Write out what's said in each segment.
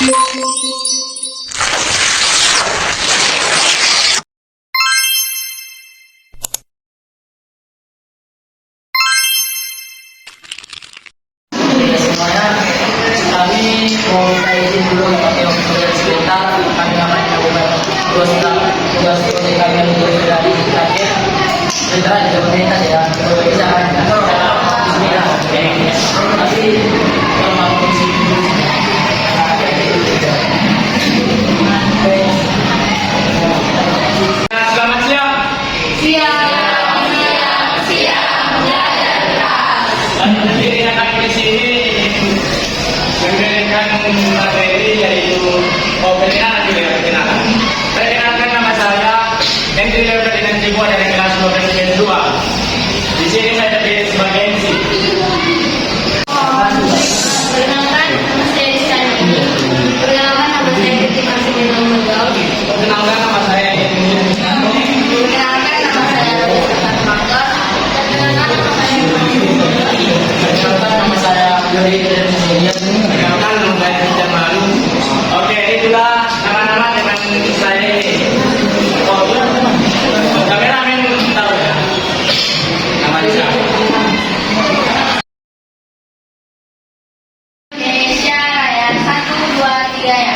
Semuanya, kami mau minta izin dulu kami untuk sebentar. Kami akan melakukan tugas proyek kami untuk dari terakhir. Sebentar aja pemerintah ya, kalau bisa kan? Bismillah. Tapi kalau mau isi Selamat siang. Jadi kami di sini memberikan materi yaitu perkenalan. Perkenalkan nama saya Hendri Leonard Jiwa dari kelas 12 2. Di sini saya terpilih sebagai MC. Perkenalkan, nama saya Rizkani. Perkenalkan, nama saya Titi Marsini Nomor. Perkenalkan nama saya Hendri. Perkenalkan, nama saya Rizkani Nomor. perkenalkan nama saya Yuri dari Museum. Perkenalkan nama saya Richard Malu. Oke, itulah nama-nama dengan saya. Kameramen tahu ya? Nama siapa? Indonesia Raya 1, 2, 3 ya.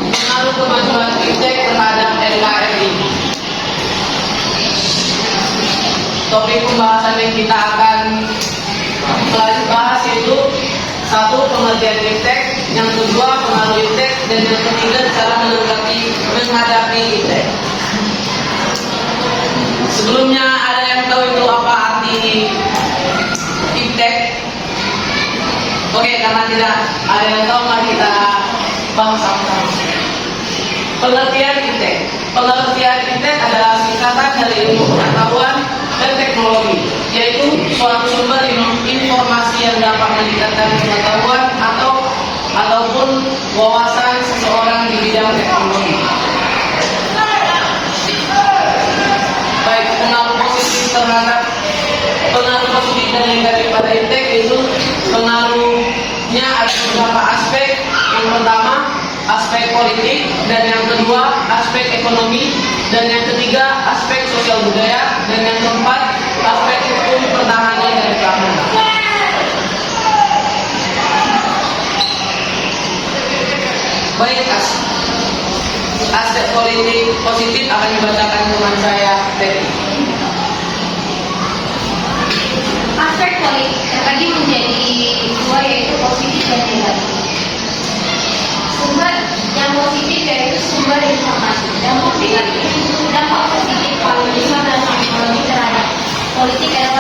Pengaruh kemajuan fintech terhadap NKRI. Topik pembahasan yang kita akan bahas itu satu, pengertian fintech, yang kedua pengaruh fintech, dan yang ketiga cara menghadapi fintech. Sebelumnya ada yang tahu itu apa arti fintech? Oke, karena tidak ada yang tahu, mari kita bahas sama-sama. Pengertian fintech. Pengertian fintech adalah singkatan dari ilmu pengetahuan dan teknologi, yaitu suatu sumber informasi yang dapat meningkatkan pengetahuan ataupun wawasan seseorang di bidang teknologi. Baik, pengaruh positif dan negatif pada fintech itu pengaruhnya ada beberapa aspek. Yang pertama, aspek politik, dan yang kedua aspek ekonomi, dan yang ketiga aspek sosial budaya, dan yang keempat aspek hukum pertahanan dan keamanan. Baik, aspek politik positif akan dibacakan teman saya Teddy. Aspek politik terbagi menjadi dua, yaitu positif dan negatif. Sumber yang positif yaitu sumber informasi. Dampak positif kalau terhadap politik adalah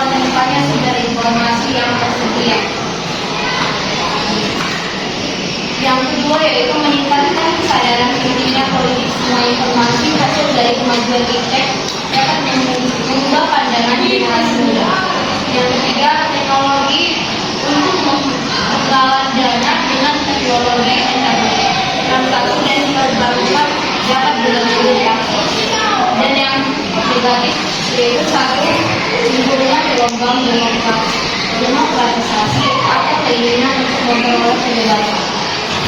dari kemajuan iptek dapat mengubah pandangan generasi muda. Yang ketiga, teknologi untuk menggalang dana dengan teknologi internet, transaksi dan perbankan dapat dilakukan diakses. Dan yang negatif yaitu satu, timbulnya demokratisasi atau keinginan untuk memperoleh kebebasan.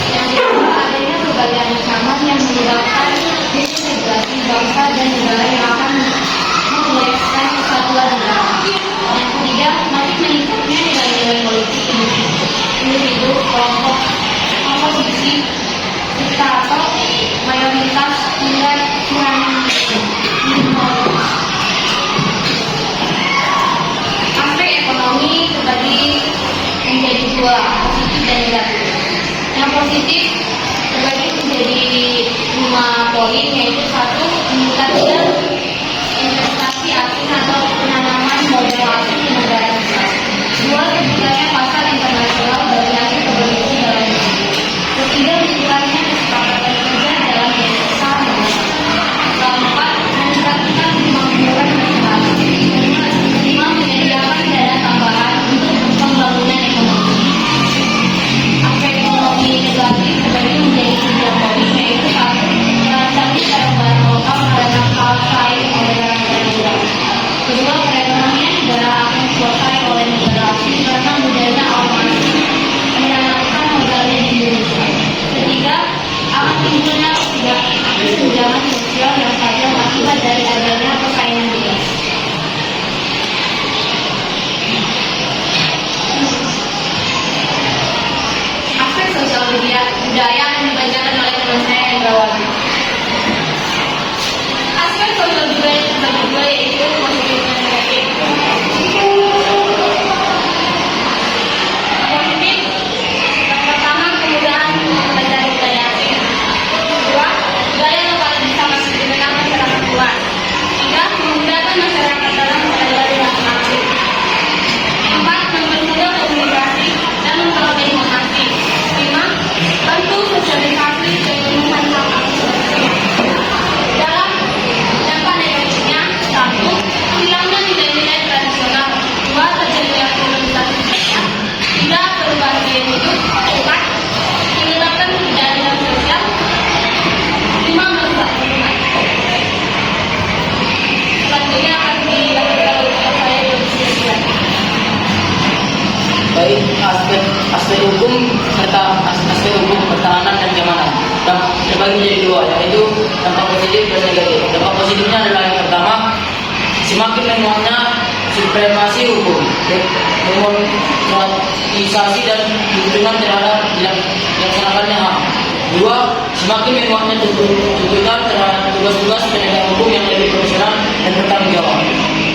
Yang kedua, adanya berbagai ancaman yang menyebabkan disintegrasi bangsa dan negara yang akan mengolekskan kesatuan negara. Yang ketiga, makin meningkatnya nilai-nilai politik individu, kelompok, komposisi, diktator, mayoritas, hingga minoritas. Aspek ekonomi terbagi menjadi dua, positif dan negatif. Yang positif terbagi menjadi 5 poin, yaitu satu, meningkatnya investasi asing atau penanaman modal asing di negara kita. Dua, terbukanya pasar internasional bagi hasil produksi dalam negeri. Ketiga, dibukanya kesepakatan kerja dalam bentuk usaha negara. Keempat, meningkatkan kemakmuran masyarakat. Kelima, menyediakan dana tambahan untuk pembangunan ekonomi. Aspek ekonomi negatif terbagi menjadi 3 poin, yaitu satu, merancangnya barang bahan lokal karena kalah saing oleh negara luar. Kedua, perekonomian negara akan dikuasai oleh negara asing karena mudahnya orang asing menanamkan modalnya di Indonesia. Ketiga, akan timbulnya kesenjangan sosial yang tajam akibat dari adanya persaingan bebas. Aspek sosial budaya yang dibacakan oleh teman saya Indrawati. Aspek sosial budaya yang terbagi dua, yaitu positif dan negatif. Positif, yang pertama, kemudahan mempelajari budaya asing. Kedua, budaya lokal bisa masuk di tengah masyarakat luas. Tiga, memudahkan masyarakat dalam mempelajari bahasa asing. Empat, mempermudah komunikasi dan memperoleh informasi. Lima, bantu sosialisasi pemenuhan hak asasi. Dalam dampak negatifnya, satu, hilangnya nilai-nilai tradisional. Dua, terjadinya kriminalisasi budaya. Tiga, perubahan gaya hidup. Empat, menyebabkan ketidakadilan sosial. Lima, merusak lingkungan. Selanjutnya akan dilakukan oleh saya Yosia. Baik, aspek hukum serta aspek hukum pertahanan dan keamanan terbagi menjadi dua, yaitu dampak positif dan negatif. Dampak positifnya adalah yang pertama, semakin menguatnya supremasi hukum, demokratisasi dan dukungan terhadap dilaksanakannya hak. Dua, semakin menguatnya tuntutan terhadap tugas-tugas penegak hukum yang lebih profesional dan bertanggung jawab.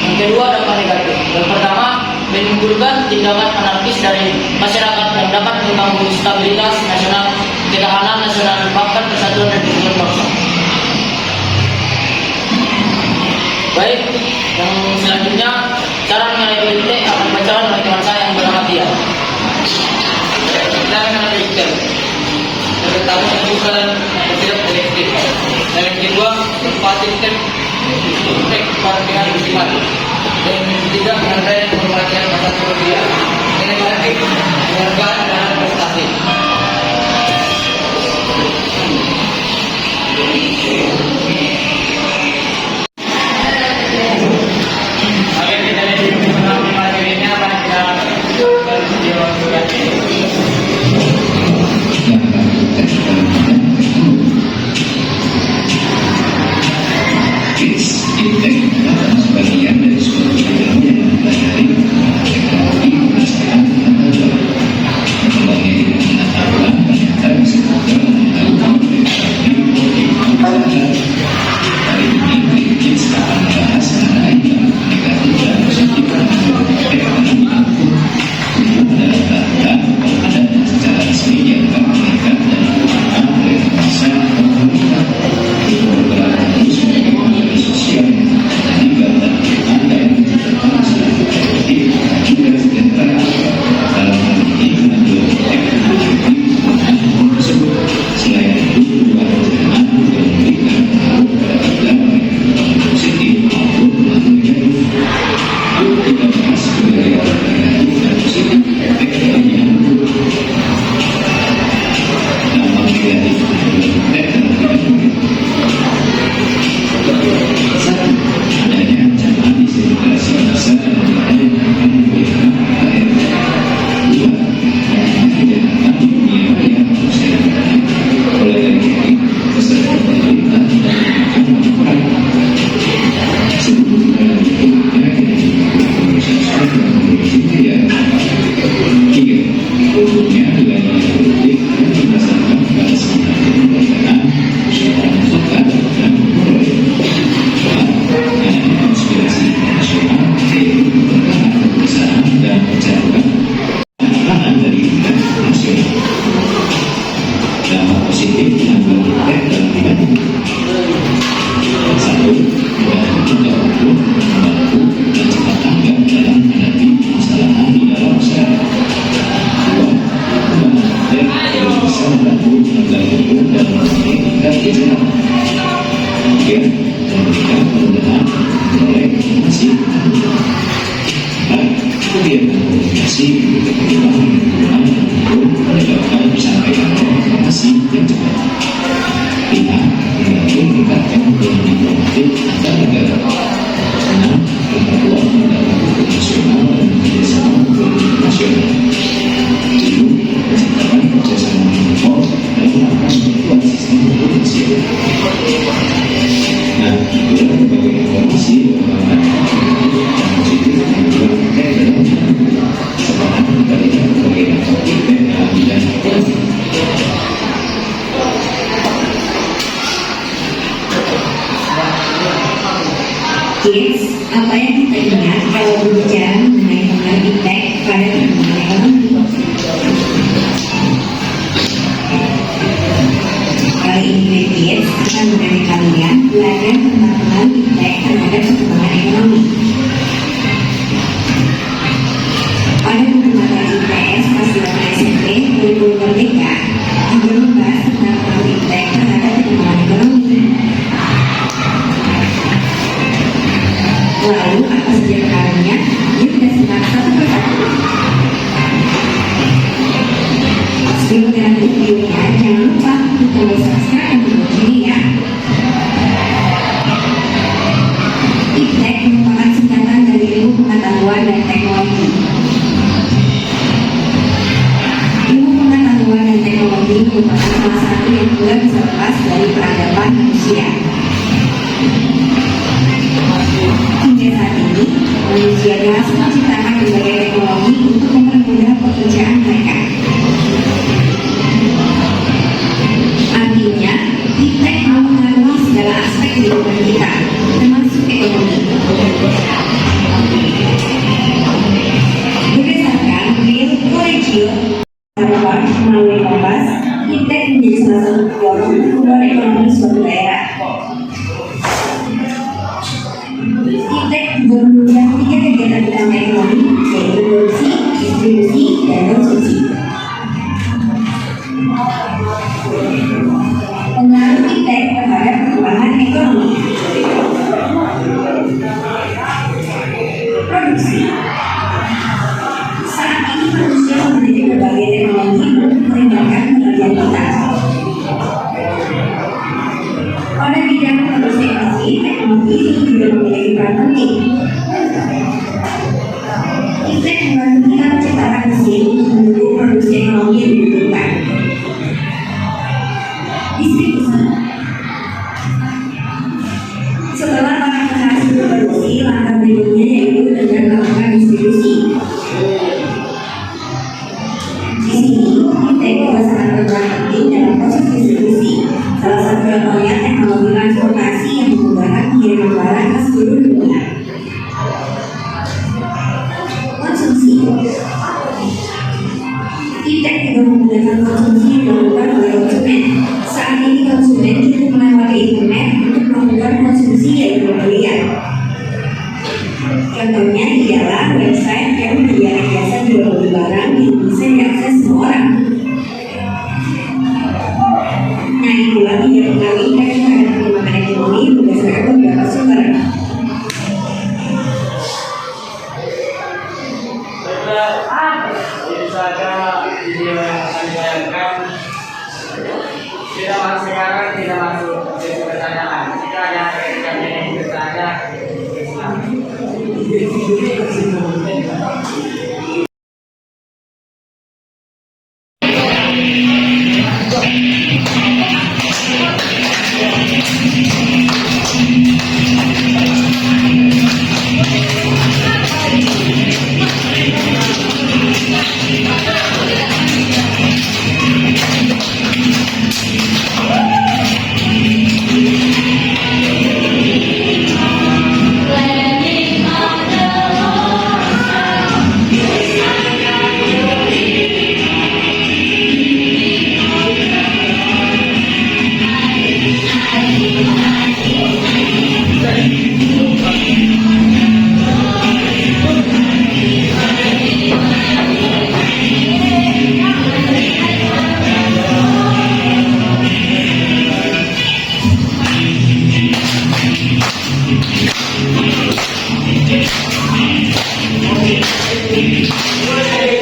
Yang kedua, dampak negatif. Yang pertama, menimbulkan tindakan anarkis dari masyarakat yang dapat mengganggu stabilitas nasional, ketahanan nasional, bahkan persatuan dan kesatuan bangsa. Baik, yang selanjutnya cara mengenai politik akan dibacakan oleh teman saya yang bernama Tia. Kita akan berbicara. Yang pertama, kebukaan bersiap kolektif. Dan yang kedua, memfasilitasi dengan musiman. Dan yang ketiga, penghargaan penghormatan atas kerugian. Yang terakhir, penghargaan dan prestasi. Agar kita lebih mengenal materinya, mari kita berdialog. Bagian dari suatu budaya yang mempelajari teknologi, perasaan, dan sebagai pengetahuan penyataan semoga mengetahui teknologi hari ini kita akan membahas mengenai negatif dan positif ekonomi itu adalah data ada secara resmi yang mengikat dan digunakan oleh masa pemerintah untuk berlaku sebagai modal sosial dan juga ada berkomunikasi kita menggunakan untuk menyebabkan pencapaian informasi yang cepat. Lima, membantu meningkatkan ekonomi produktif antar negara. Enam, memperkuat modal hukum nasional dan kerjasama hukum internasional. Tujuh, menciptakan kerjasama uniform dan akan memperkuat sistem hukum nasional. Nah, itulah berbagai informasi pengembangan yang positif yang juga terkait dalam semangat memberikan berbagai dampak impact dalam bidang ekonomi. Kids, apa yang kita ingat kalau berbicara mengenai pengaruh impact pada perkembangan ekonomi? Kali ini Kids akan memberi kalian belajar tentang pengaruh impact terhadap perkembangan ekonomi. Pada buku materi IPS kelas 8 SMP kurikulum Merdeka juga membahas tentang pengaruh impact terhadap perkembangan ekonomi. Lalu apa saja pengaruhnya? Yuk kita simak satu persatu. Sebelum kita lanjut videonya, jangan lupa untuk tombol subscribe dan tombol loncengnya ya. Iptek merupakan singkatan dari ilmu pengetahuan dan teknologi. Ilmu pengetahuan dan teknologi merupakan salah satu yang tidak bisa lepas dari peradaban manusia. Hingga saat ini, manusia berhasil menciptakan berbagai teknologi untuk mempermudah pekerjaan mereka. Artinya, iptek mempengaruhi segala aspek kehidupan kita, termasuk ekonomi. Berdasarkan Real Collegio Harvard melalui Kompas, iptek menjadi salah satu pendorong pertumbuhan ekonomi suatu daerah. Iptek juga menunjang 3 kegiatan utama ekonomi, yaitu produksi, distribusi, dan konsumsi. Pengaruh iptek terhadap perkembangan ekonomi. Produksi. Saat ini manusia memiliki berbagai teknologi untuk meringankan pekerjaan kita. Pada bidang produksi energi, teknologi itu juga memiliki peran penting. Iptek membantu kita menciptakan mesin untuk mendukung produksi ekonomi yang dibutuhkan. Distribusi. Setelah para penghasil produksi, langkah berikutnya yaitu dengan melakukan distribusi. Di sini, iptek juga sangat berperan penting dalam proses distribusi. Salah satu contohnya teknologi transportasi yang memudahkan pengiriman barang ke seluruh dunia. Konsumsi. Iptek juga menggunakan konsumsi yang dilakukan oleh konsumen. Saat ini konsumen cukup melewati internet untuk melakukan konsumsi yaitu pembelian. Contohnya ialah website yang menyediakan jasa jual beli barang yang bisa diakses semua orang. Nah, itulah 3 pengaruh impact terhadap perkembangan ekonomi berdasarkan beberapa sumber. Ini saja video yang akan ditayangkan. Kita masuk sekarang, kita masuk sesi pertanyaan. Jika ada rekan yang ingin bertanya, Boleh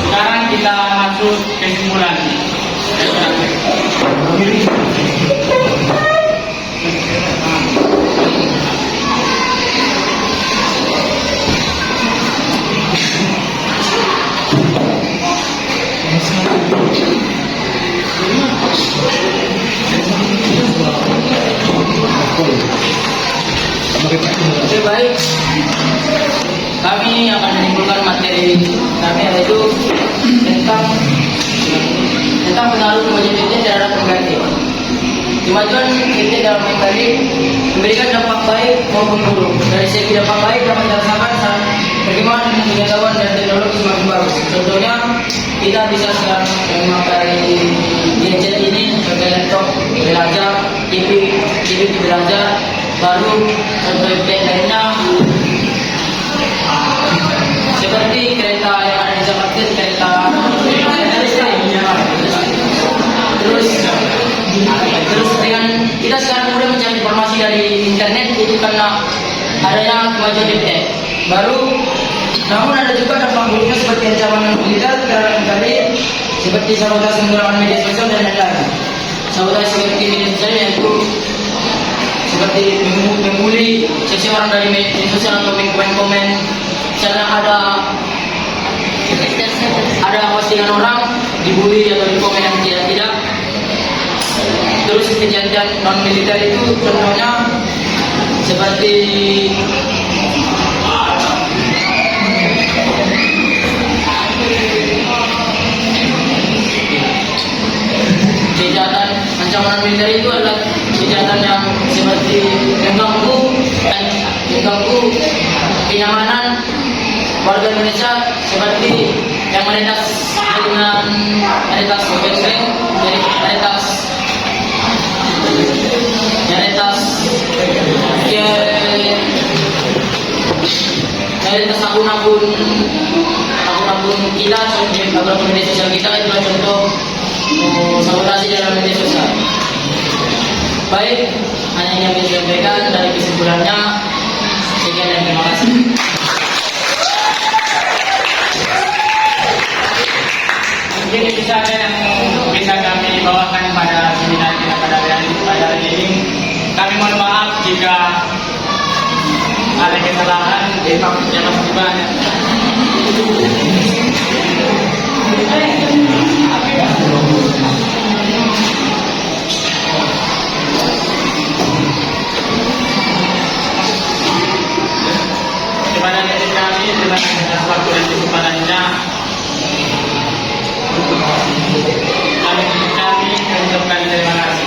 Sekarang kita masuk kesimpulan. Oke, baik. Kami akan menyimpulkan materi kami yaitu tentang pengaruh kemajuan internet terhadap pengganti. Kemajuan internet dalam pengganti memberikan dampak baik maupun buruk. Dari segi dampak baik dapat dirasakan saat perkembangan pengetahuan dan teknologi semakin bagus. Contohnya kita bisa sekarang memakai gadget ini sebagai laptop belajar, TV belajar, baru contoh lainnya seperti kereta yang ada di Jakarta, kereta listrik. Terus dengan kita sekarang mudah mencari informasi dari internet itu karena adanya kemajuan internet baru. Namun ada juga dampak buruknya seperti ancaman militer terhadap internet, seperti sabotase menggunakan media sosial dan lain-lain. Sabotase seperti media sosial yaitu seperti membuli seseorang dari media sosial atau komen-komen. Misalnya ada postingan orang dibully atau dikomen yang tidak. Terus kejadian non militer itu contohnya seperti kejahatan ancaman militer itu adalah kejahatan yang seperti mengganggu kenyamanan warga Indonesia, seperti yang melintas dengan melintas akun-akun kita, akun media sosial kita itu adalah contoh sabotase dalam media sosial. Baik, hanya ini yang bisa disampaikan dari kesimpulannya. Sekian dan terima kasih. Mungkin itu saja yang bisa kami bawakan pada seminar kita pada hari ini. Kami mohon maaf jika ada kesalahan. Jangan masih banyak. Kepada diri kami, terima kasih atas waktu dan kesempatannya. Kami mengucapkan terima kasih.